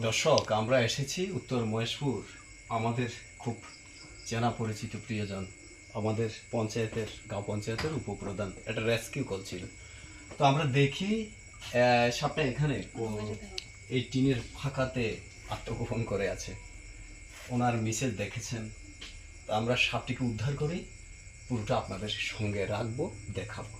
দর্শক, আমরা এসেছি উত্তর মহেশপুর। আমাদের খুব চেনা পরিচিত প্রিয়জন, আমাদের পঞ্চায়েতের গাঁও পঞ্চায়েতের উপপ্রধান একটা রেস্কিউ কল ছিল। তো আমরা দেখি সাপটা এখানে এই টিনের ফাঁকাতে আত্মগোপন করে আছে। ওনার মিসেস দেখেছেন। তো আমরা সাপটিকে উদ্ধার করি, পুরোটা আপনাদের সঙ্গে রাখবো, দেখাবো।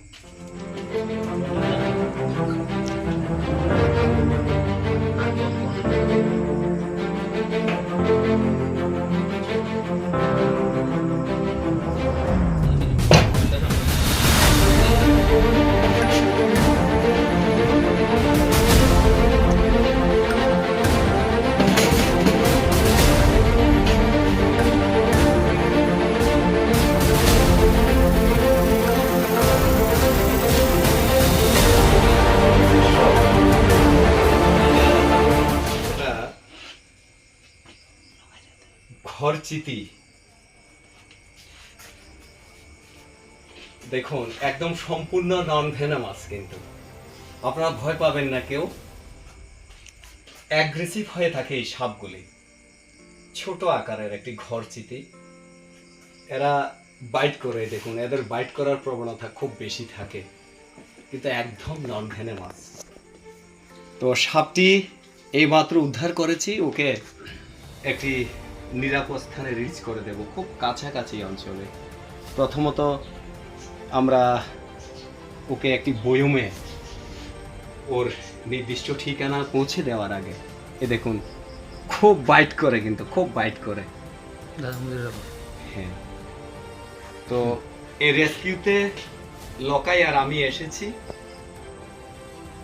ঘরচিতি দেখুন, একদম সম্পূর্ণ নন ভেনামাস, কিন্তু আপনারা ভয় পাবেন না কেউ। অ্যাগ্রেসিভ হয়ে থাকে এই সাপগুলি। ছোট আকারের একটি ঘরচিতি। এরা বাইট করে, দেখুন এদের বাইট করার প্রবণতা খুব বেশি থাকে, কিন্তু একদম নন ভেনামাস। তো সাপটি এইমাত্র উদ্ধার করেছি, ওকে একটি নিরাপদ স্থানে রিচ করে দেব, খুব কাছাকাছি অঞ্চলে। প্রথমত আমরা ওকে একটি বয়মে ওর নির্দিষ্ট ঠিকানা পৌঁছে দেওয়ার আগে, এ দেখুন খুব বাইট করে, কিন্তু খুব বাইট করে। হ্যাঁ, তো এই রেস্কিউতে লকাই আর আমি এসেছি।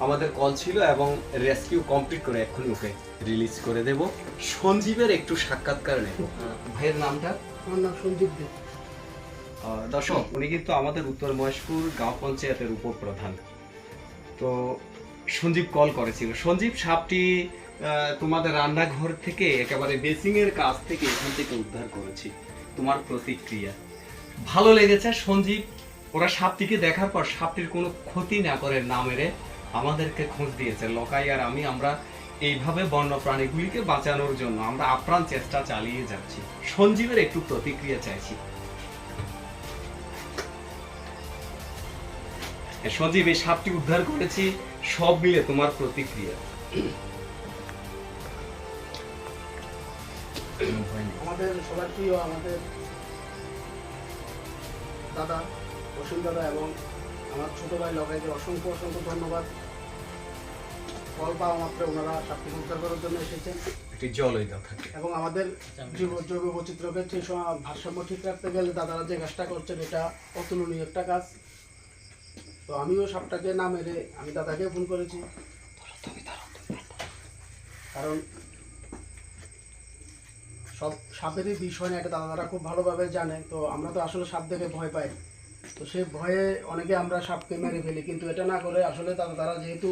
আমাদের কল ছিল এবং রেস্কিউ কমপ্লিট করে এক্ষুনি ওকে রিলিজ করে দেব। সঞ্জীবের একটু সাক্ষাৎকার নেব। ভাইয়ের নামটা? আমার নাম সঞ্জীব দে। দর্শক, উনি কিন্তু আমাদের উত্তর মহেশপুর গাঁও পঞ্চায়েতের উপপ্রধান। তো সঞ্জীব কল করেছিল। সঞ্জীব, সাপটি তোমাদের রান্নাঘর থেকে, একেবারে বেসিং এর কাছ থেকে, এখান থেকে উদ্ধার করেছি। তোমার প্রতিক্রিয়া? ভালো লেগেছে সঞ্জীব। ওরা সাপটিকে দেখার পর সাপটির কোনো ক্ষতি না করে না মেরে আমাদেরকে খোঁজ দিয়েছে। লকাই আর আমি, আমরা এইভাবে বন্য প্রাণীগুলিকে বাঁচানোর জন্য আমরা আপ্রাণ চেষ্টা চালিয়ে যাচ্ছি। সঞ্জীবের একটু প্রতিক্রিয়া চাইছি। সঞ্জীব, এই সাপটি উদ্ধার করেছি, সব মিলে তোমার প্রতিক্রিয়া? আমাদের সবার প্রিয় আমাদের দাদা অসীম দাদা এবং আমার ছোট ভাই লগাইকে অসংখ্য অসংখ্য ধন্যবাদ। কল পাওয়া মাত্র ওনারা সাপটি উদ্ধার করার জন্য এসেছেন। একটি জলই দাও থাকে। এবং আমাদের জৈব বৈচিত্র্যকে ঠিক ভারসাম্য ঠিক রাখতে গেলে দাদারা যে কাজটা করছেন, এটা অতুলনীয় একটা কাজ। তো আমিও সাপটাকে না মেরে আমি দাদাকে ফোন করেছি, কারণ সব সাপেরই বিষয় না, এটা দাদারা খুব ভালোভাবে জানে। তো আমরা তো আসলে সাপ দেখে ভয় পাই, তো সেই ভয়ে অনেকে আমরা সাপকে মেরে ফেলি, কিন্তু এটা না করে আসলে দাদারা যেহেতু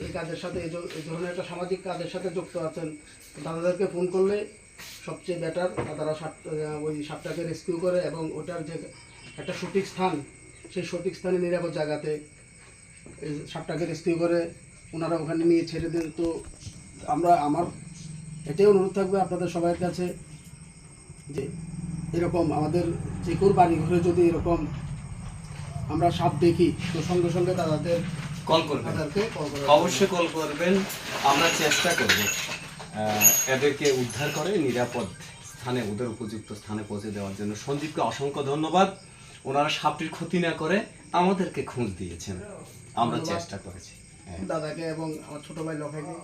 এই কাজের সাথে, এই ধরনের একটা সামাজিক কাজের সাথে যুক্ত আছেন, দাদাদেরকে ফোন করলে সবচেয়ে বেটার। দাদারা ওই সাপটাকে রেস্কিউ করে এবং ওটার যে একটা সঠিক স্থান, সেই সঠিক স্থানে নিরাপদ জায়গাতে এই সাপটাকে রেস্কিউ করে ওনারা ওখানে নিয়ে ছেড়ে দেন। তো আমার এটাই অনুরোধ থাকবে আপনাদের সবার কাছে যে এরকম আমাদের যে কোনো বাড়ি ঘরে যদি এরকম আমরা সাপ দেখি, তো সঙ্গে সঙ্গে তাদের কল করবেন, অবশ্যই কল করবেন। আমরা চেষ্টা করব এদেরকে উদ্ধার করে নিরাপদ স্থানে, ওদের উপযুক্ত স্থানে পৌঁছে দেওয়ার জন্য। সঞ্জীবকে অসংখ্য ধন্যবাদ। ওনারা সাপটির ক্ষতি না করে আমাদেরকে খোঁজ দিয়েছেন, আমরা চেষ্টা করেছি। দাদাকে এবং আমার ছোট ভাই লখাইকে